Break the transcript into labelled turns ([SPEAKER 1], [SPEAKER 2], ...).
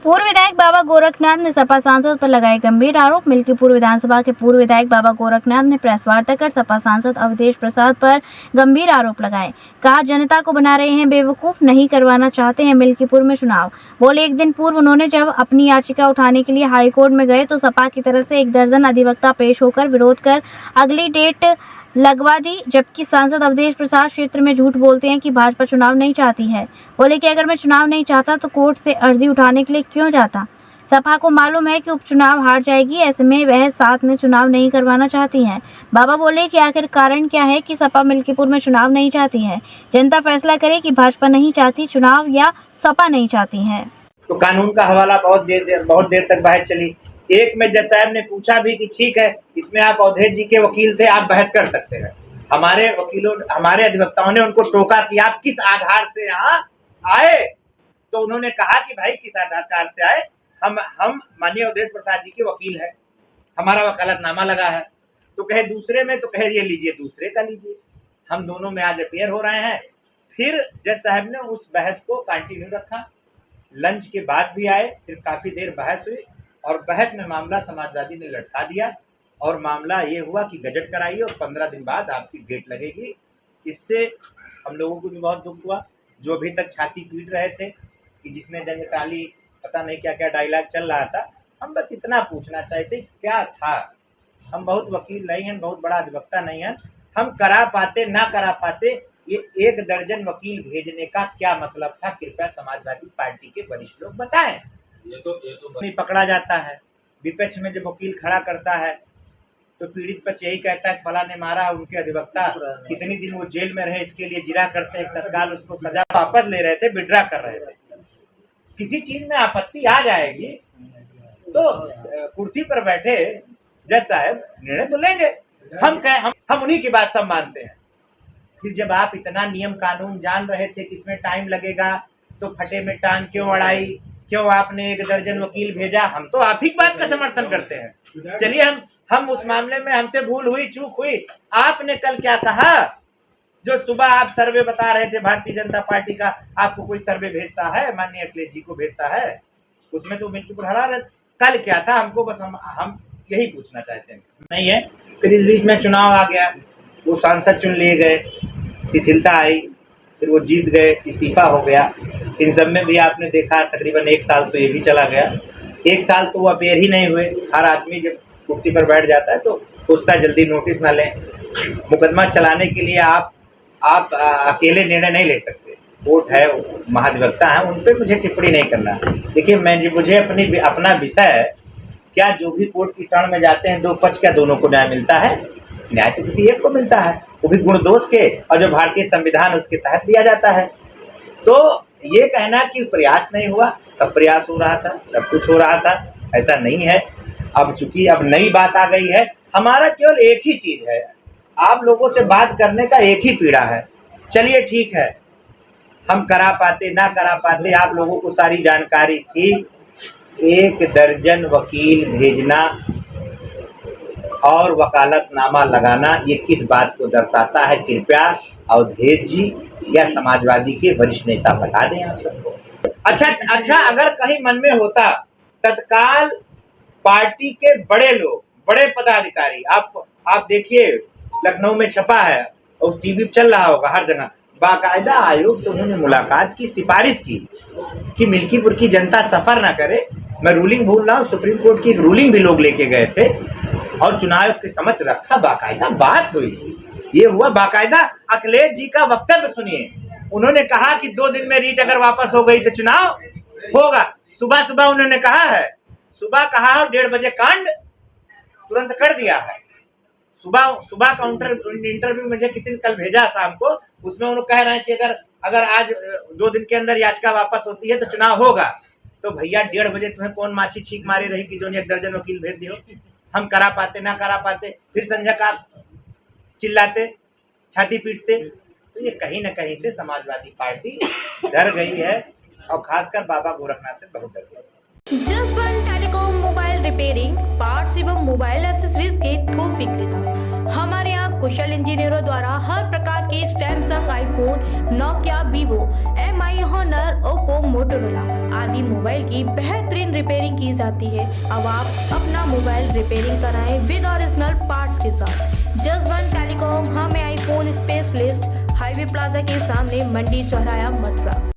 [SPEAKER 1] पूर्व विधायक बाबा गोरखनाथ ने सपा सांसद पर लगाए गंभीर आरोप। मिल्कीपुर विधानसभा के पूर्व विधायक बाबा गोरखनाथ ने प्रेस वार्ता कर सपा सांसद अवधेश प्रसाद पर गंभीर आरोप लगाए। कहा, जनता को बना रहे हैं बेवकूफ, नहीं करवाना चाहते हैं मिल्कीपुर में चुनाव। बोले, एक दिन पूर्व उन्होंने जब अपनी याचिका उठाने के लिए हाईकोर्ट में गए तो सपा की तरफ से 1 दर्जन अधिवक्ता पेश होकर विरोध कर अगली डेट लगवा दी, जबकि सांसद अवधेश प्रसाद क्षेत्र में झूठ बोलते हैं कि भाजपा चुनाव नहीं चाहती है। बोले कि अगर मैं चुनाव नहीं चाहता तो कोर्ट से अर्जी उठाने के लिए क्यों जाता। सपा को मालूम है कि उपचुनाव हार जाएगी, ऐसे में वह साथ में चुनाव नहीं करवाना चाहती हैं। बाबा बोले कि आखिर कारण क्या है कि सपा मिल्कीपुर में चुनाव नहीं चाहती है। जनता फैसला करे कि भाजपा नहीं चाहती चुनाव या सपा नहीं चाहती है।
[SPEAKER 2] तो कानून का हवाला बहुत देर तक बहस चली। एक में जज साहब ने पूछा भी कि ठीक है, इसमें आप अवधेश जी के वकील थे, आप बहस कर सकते हैं। हमारे वकीलों, हमारे अधिवक्ताओं ने उनको टोका कि आप किस आधार से यहाँ आए। तो उन्होंने कहा कि भाई किस आधार से आए, हम माननीय अवधेश प्रसाद जी के वकील हैं, हमारा वकालतनामा लगा है। तो कहे दूसरे में, तो कहे ये लीजिए, दूसरे का लीजिए। हम दोनों में आज अपेयर हो रहे हैं। फिर जज साहब ने उस बहस को कंटिन्यू रखा। लंच के बाद भी आए, फिर काफी देर बहस हुई और बहस में मामला समाजवादी ने लटका दिया और मामला ये हुआ कि गजट कराइए और 15 दिन बाद आपकी डेट लगेगी। इससे हम लोगों को भी बहुत दुख हुआ, जो अभी तक छाती पीट रहे थे कि जिसने जंग टाली, पता नहीं क्या क्या डायलॉग चल रहा था। हम बस इतना पूछना चाहते क्या था। हम बहुत वकील नहीं हैं, बहुत बड़ा अधिवक्ता नहीं है। हम करा पाते ना करा पाते, ये 1 दर्जन वकील भेजने का क्या मतलब था, कृपया समाजवादी पार्टी के वरिष्ठ लोग बताएं। ये तो नहीं पकड़ा जाता है। विपक्ष में जब वकील खड़ा करता है तो पीड़ित पक्ष यही कहता है फला ने मारा, उनके अधिवक्ता कितनी दिन वो जेल में रहे इसके लिए जिरा करते हैं, तत्काल उसको सजा वापस ले रहे थे, विड्रा कर रहे थे। किसी चीज में आपत्ति आ जाएगी तो कुर्सी पर बैठे जज साहब निर्णय तो लेंगे। हम उन्हीं की बात सब मानते हैं। फिर जब आप इतना नियम कानून जान रहे थे कि इसमें टाइम लगेगा, तो फटे में टांग क्यों अड़ाई, क्यों आपने 1 दर्जन वकील भेजा। हम तो आप ही की बात का समर्थन करते हैं। चलिए हम उस मामले में हमसे भूल हुई, चूक हुई। आपने कल क्या कहा, जो सुबह आप सर्वे बता रहे थे भारतीय जनता पार्टी का, आपको कोई सर्वे भेजता है, माननीय अखिलेश जी को भेजता है, उसमें तो मिल्कीपुर हरा रहे। कल क्या था, हमको बस हम यही पूछना चाहते हैं। नहीं है, फिर इस बीच में चुनाव आ गया, वो सांसद चुन लिए गए, शिथिलता आई, फिर वो जीत गए, इस्तीफा हो गया। इन सब में भी आपने देखा तकरीबन 1 साल तो ये भी चला गया। 1 साल तो वो अपेयर ही नहीं हुए। हर आदमी जब कुर्सी पर बैठ जाता है तो सोचता है जल्दी नोटिस ना लें। मुकदमा चलाने के लिए आप अकेले निर्णय नहीं ले सकते। कोर्ट है, महाधिवक्ता है, उन पर मुझे टिप्पणी नहीं करना। देखिए, मुझे अपना विषय, क्या जो भी कोर्ट की शरण में जाते हैं 2 पक्ष, क्या दोनों को न्याय मिलता है? न्याय तो किसी एक को मिलता है, वो भी गुण दोष के, और जो भारतीय संविधान उसके तहत दिया जाता है। तो ये कहना कि प्रयास नहीं हुआ, सब प्रयास हो रहा था, सब कुछ हो रहा था, ऐसा नहीं है। अब चूंकि अब नई बात आ गई है, हमारा केवल एक ही चीज है, आप लोगों से बात करने का एक ही पीड़ा है। चलिए ठीक है, हम करा पाते ना करा पाते, आप लोगों को सारी जानकारी थी। 1 दर्जन वकील भेजना और वकालतनामा लगाना, ये किस बात को दर्शाता है, कृपया अवधेश जी या समाजवादी के वरिष्ठ नेता बता दें आप सबको। अच्छा, अगर कहीं मन में होता, तत्काल पार्टी के बड़े लोग, बड़े पदाधिकारी, आप देखिए लखनऊ में छपा है और टीवी पे चल रहा होगा हर जगह, बाकायदा आयोग से उन्होंने मुलाकात की, सिफारिश की कि मिल्कीपुर की जनता सफर ना करे। मैं रूलिंग भूल रहा हूँ, सुप्रीम कोर्ट की एक रूलिंग भी लोग लेके गए थे और चुनाव के समक्ष रखा, बाकायदा बात हुई। ये हुआ बाकायदा। अखिलेश जी का वक्तव्य सुनिए, उन्होंने कहा कि 2 दिन में रीट अगर वापस हो गई तो चुनाव होगा। सुबह उन्होंने कहा है, सुबह कहा और 1:30 बजे कांड तुरंत कर दिया है। सुबह काउंटर इंटरव्यू मुझे किसी ने कल भेजा शाम को, उसमें उन्होंने कह रहे हैं कि अगर आज 2 दिन के अंदर याचिका वापस होती है तो चुनाव होगा। तो भैया 1:30 बजे तुम्हें कौन माछी छींक मारी रही कि जो 1 दर्जन वकील भेज दियो। हम करा पाते ना करा पाते, फिर संजय का चिल्लाते, छाती पीटते। तो ये कहीं ना कहीं से समाजवादी पार्टी डर गई है और खासकर बाबा गोरखनाथ से बहुत डर गई।
[SPEAKER 3] Jaswant telecom mobile repairing, parts एवं मोबाइल एक्सेसरीज के थोक विक्रेता। हमारे यहाँ कुशल इंजीनियरों द्वारा हर प्रकार के Samsung, iPhone, Nokia, Vivo, MI, Honor, Oppo, Motorola आदि मोबाइल की बेहतरीन रिपेयरिंग की जाती है। अब आप अपना मोबाइल रिपेयरिंग कराएं विद ओरिजिनल पार्ट्स के साथ। जसवंत टेलीकॉम, हमें आईफोन स्पेशलिस्ट, हाईवे प्लाजा के सामने, मंडी चौराया, मथुरा।